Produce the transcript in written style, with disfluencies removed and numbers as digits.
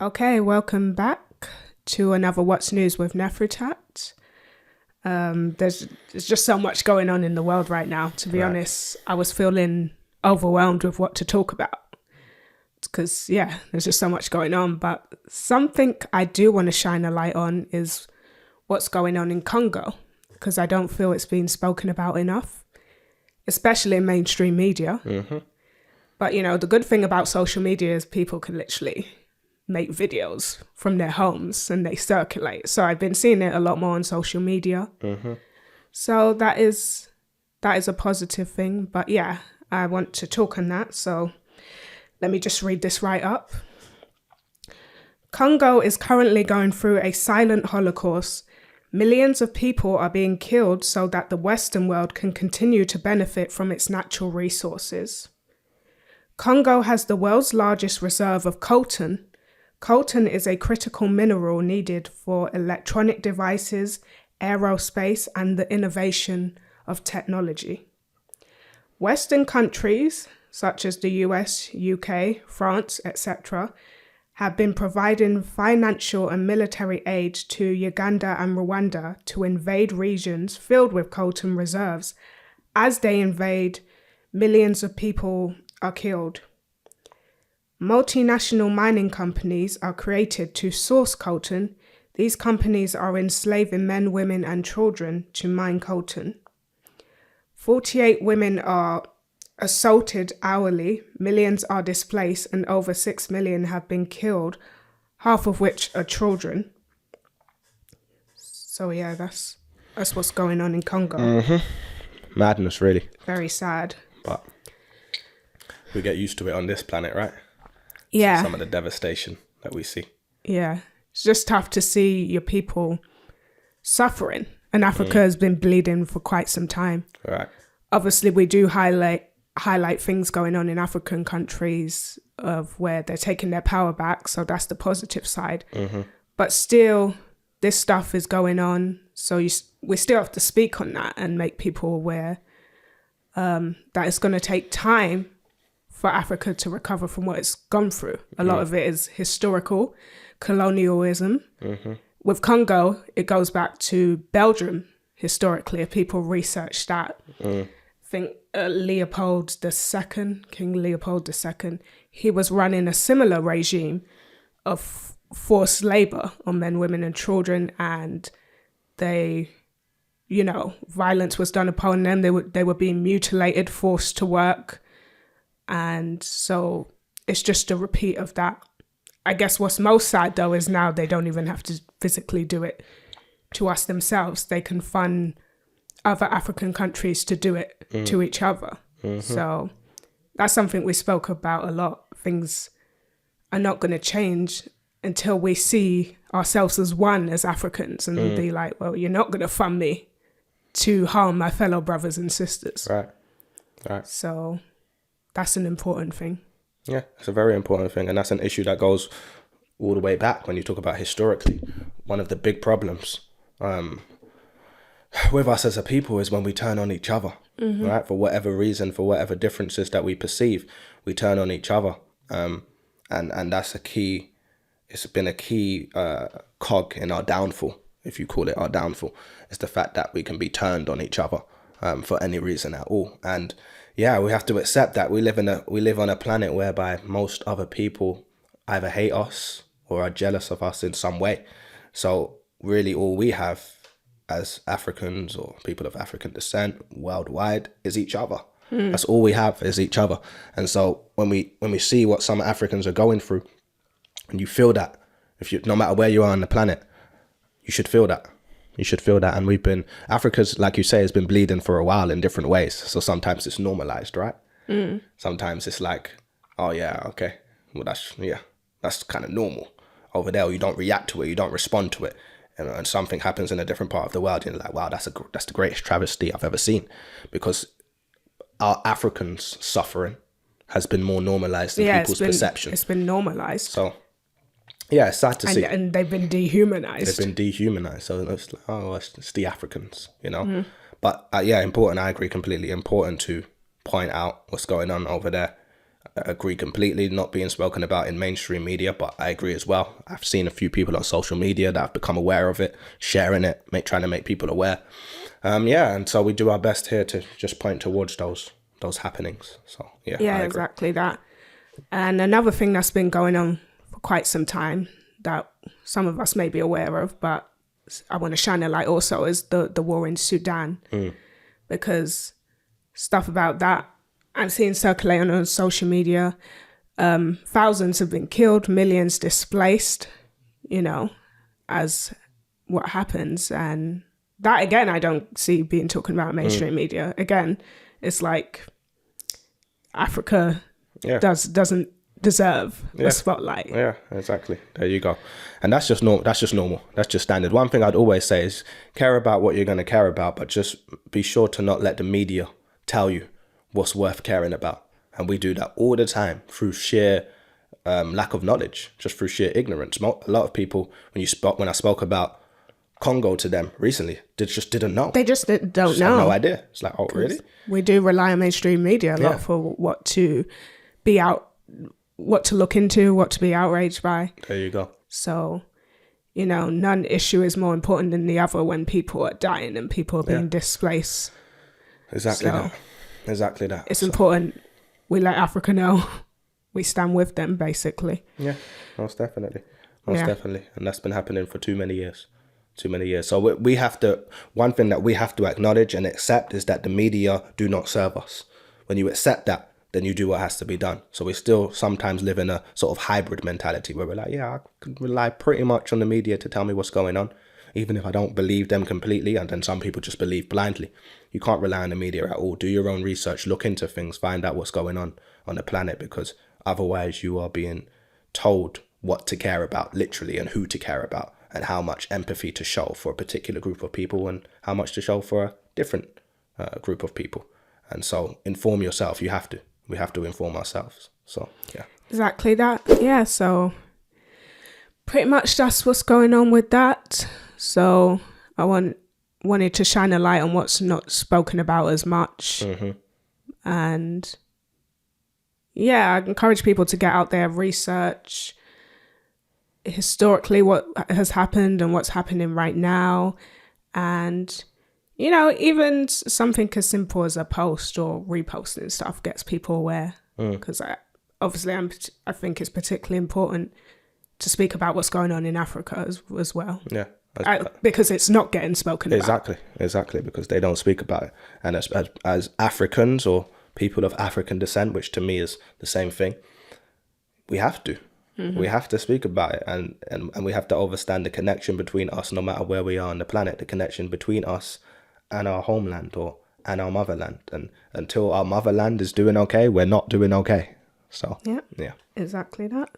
Okay, welcome back to another What's News with Nefrutat. There's just so much going on in the world right now. To be honest, I was feeling overwhelmed with what to talk about because, there's just so much going on. But something I do want to shine a light on is what's going on in Congo, because I don't feel it's been spoken about enough, especially in mainstream media. Mm-hmm. But, the good thing about social media is people can literally make videos from their homes and they circulate. So I've been seeing it a lot more on social media. Mm-hmm. So that is a positive thing. But I want to talk on that. So let me just read this right up. Congo is currently going through a silent Holocaust. Millions of people are being killed so that the Western world can continue to benefit from its natural resources. Congo has the world's largest reserve of coltan. Coltan is a critical mineral needed for electronic devices, aerospace, and the innovation of technology. Western countries, such as the US, UK, France, etc., have been providing financial and military aid to Uganda and Rwanda to invade regions filled with coltan reserves. As they invade, millions of people are killed. Multinational mining companies are created to source coltan. These companies are enslaving men, women, and children to mine coltan. 48 women are assaulted hourly, millions are displaced, and over 6 million have been killed, half of which are children. So that's what's going on in Congo. Mm-hmm. Madness, really. Very sad. But we get used to it on this planet, right? Yeah. Some of the devastation that we see. Yeah. It's just tough to see your people suffering. And Africa has been bleeding for quite some time. Right. Obviously, we do highlight things going on in African countries of where they're taking their power back. So that's the positive side. Mm-hmm. But still, this stuff is going on. So we still have to speak on that and make people aware that it's going to take time for Africa to recover from what it's gone through. A lot of it is historical colonialism. Mm-hmm. With Congo, it goes back to Belgium historically. If people research that, I think King Leopold II, he was running a similar regime of forced labor on men, women, and children, and they, violence was done upon them. They were being mutilated, forced to work. And so it's just a repeat of that. I guess what's most sad, though, is now they don't even have to physically do it to us themselves. They can fund other African countries to do it to each other. Mm-hmm. So that's something we spoke about a lot. Things are not going to change until we see ourselves as one as Africans and be like, well, you're not going to fund me to harm my fellow brothers and sisters. Right. So that's an important thing. Yeah, it's a very important thing. And that's an issue that goes all the way back when you talk about historically. One of the big problems with us as a people is when we turn on each other, right? For whatever reason, for whatever differences that we perceive, we turn on each other. And that's a key, it's been a key cog in our downfall, if you call it our downfall. It's the fact that we can be turned on each other for any reason at all. And we have to accept that we live on a planet whereby most other people either hate us or are jealous of us in some way. So really all we have as Africans or people of African descent worldwide is each other. That's all we have is each other. And so when we see what some Africans are going through, and you feel that, no matter where you are on the planet, you should feel that. You should feel that. And Africa's, like you say, has been bleeding for a while in different ways. So sometimes it's normalized, right? Sometimes it's like, oh yeah, okay. Well, that's kind of normal over there. You don't react to it. You don't respond to it. And something happens in a different part of the world. You're like, wow, that's the greatest travesty I've ever seen. Because our Africans' suffering has been more normalized than people's perception. It's been normalized. So yeah, it's sad to see. And they've been dehumanized. So it's like, oh, it's the Africans, But important. I agree completely. Important to point out what's going on over there. agree completely, not being spoken about in mainstream media, but I agree as well. I've seen a few people on social media that have become aware of it, sharing it, trying to make people aware. And so we do our best here to just point towards those happenings. So yeah, exactly that. And another thing that's been going on for quite some time that some of us may be aware of, but I want to shine a light also, is the war in Sudan, because stuff about that I'm seeing circulating on social media. Thousands have been killed, millions displaced, as what happens. And that, again, I don't see being talking about mainstream media. Again, it's like Africa doesn't deserve a spotlight. Yeah, exactly. There you go. And that's just normal. That's just standard. One thing I'd always say is care about what you're going to care about, but just be sure to not let the media tell you what's worth caring about. And we do that all the time through sheer lack of knowledge, just through sheer ignorance. A lot of people, when I spoke about Congo to them recently, they just didn't know. They just don't know. Have no idea. It's like, oh, really? We do rely on mainstream media a lot for what to look into, what to be outraged by. There you go. So, none issue is more important than the other when people are dying and people are being displaced. Exactly that. It's important we let Africa know we stand with them, basically. Yeah, most definitely. Definitely. And that's been happening for too many years. So we have to, one thing that we have to acknowledge and accept is that the media do not serve us. When you accept that, then you do what has to be done. So we still sometimes live in a sort of hybrid mentality where we're like, I can rely pretty much on the media to tell me what's going on, even if I don't believe them completely. And then some people just believe blindly. You can't rely on the media at all. Do your own research, look into things, find out what's going on the planet, because otherwise you are being told what to care about, literally, and who to care about, and how much empathy to show for a particular group of people and how much to show for a different group of people. And so inform yourself. We have to inform ourselves. So, yeah. Exactly that. Yeah, so pretty much that's what's going on with that. So I wanted to shine a light on what's not spoken about as much. And I encourage people to get out there, research historically what has happened and what's happening right now. And, even something as simple as a post or reposting stuff gets people aware. Because I think it's particularly important to speak about what's going on in Africa as well. Yeah. Because it's not getting spoken about. Exactly, because they don't speak about it. And as Africans or people of African descent, which to me is the same thing, we have to. We have to speak about it, and we have to understand the connection between us, no matter where we are on the planet, the connection between us and our homeland and our motherland. And until our motherland is doing okay, we're not doing okay. So, yeah, exactly that.